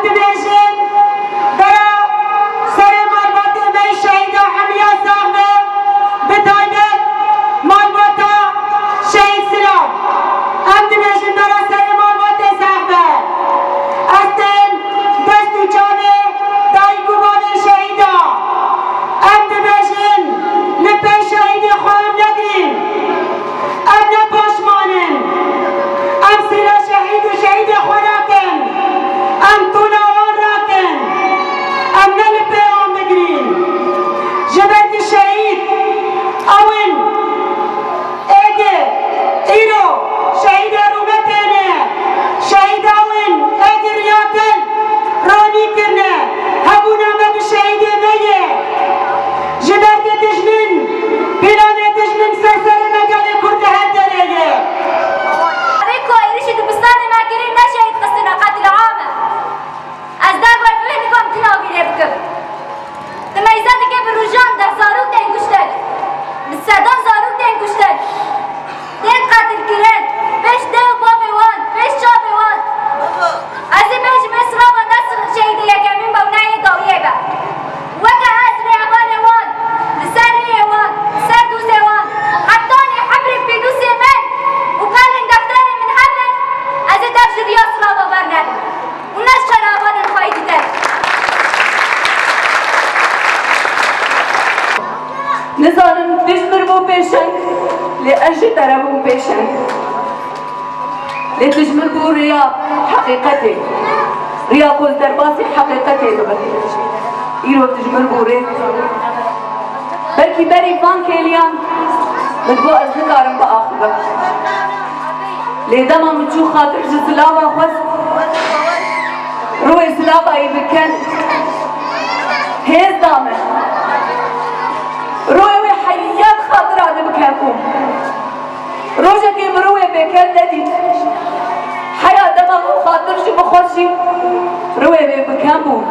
دبیجن برا سر مالبات می شهید حمیا ساغمه بتایبت مالباتا شهید سلام ام دبیجن برا سر مالبات ساغمه استن دستو چانه دای گوبان شهیدا ام دبیجن لپی شهید خواهم نگرین ام نپاشمانن ام سیرا شهید و شهید خوراکن ام طولا آن راکن ام نلپی آن بگرین جبرد شهید اون اگه ایرو شهید رومتینه شهید اون اگه ریاکل رانی کرنه هبونا ما بشهید میه جبرد دجمن پیرانه دجمن سرسر مگل کرده هدره عليكم ايريش دبستان ما كريم نشهد قصنا قتل عامه ازداد وفهمكم تناوي لبكم تميزات كيف الرجال ده زاروك ده ينقشتك بالسادان زاروك ده ينقشتك دين قاتل كيران بيش ده وبابي وان بيش شابي وان ازي بيش مصر ونصر شهيدية كمين بوناية قوية با وكا اسري عباني وان لساني وان سردوسي وان حطاني حبري في دوسي من وقال دفتري من حبل ازي تفجر يا صلاة وبرنامج والناس شرابان الفايدة ده نزانم تجمر بو پیشنگ لأجل تربو پیشنگ لتجمر بو ريا حقيقتي ريا كل درباسي حقيقتي لبني إيرو تجمر بو ريا بلكي بري فان كيليان بدبو أزنكارم بآخبه لدما مجو خاطر جسلاوة خوز روي سلاوة يبكن هيز دامه روي حيات خاطرة بكاكم روجك مروي بكال ندي حياة دماغ خاطرش بخورشي روي بكامو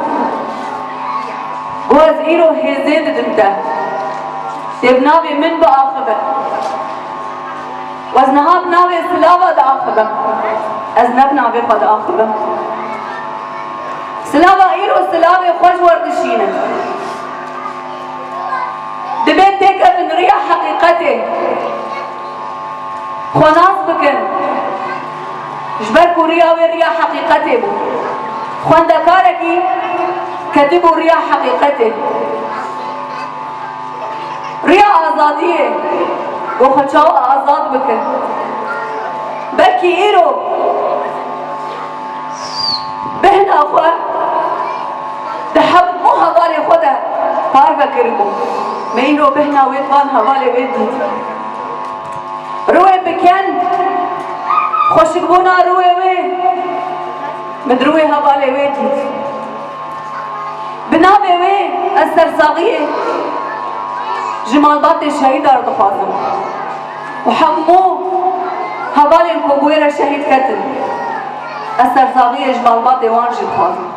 بواز إيرو هيزيد دمتا تبنابي من بآخبه وزنها بنابي سلاوة دآخبه أزنبنا بقد آخبه سلاوة إيرو سلاوة خوش وردشينه دبيت تيكا من ريا حقيقتي خناص بكن جبركو ريا وريا حقيقتي بو خواندكاركي كتبوا ريا حقيقتي ريا آزادية وخشاو آزاد بكن بلكي إيرو بهنا أخوة تحب مو هغالي خدا بارفا كربو مينو بهنا ويطوان هغالي ويدي روي بكن خوشكبونا روي وي مدروي هغالي ويدي بنابي وي السرساغية جمال باطي الشهيد أرض خازم وحمو هغالي الكوبويرة شهيد كتل السرساغية جمال باطي وانجي خازم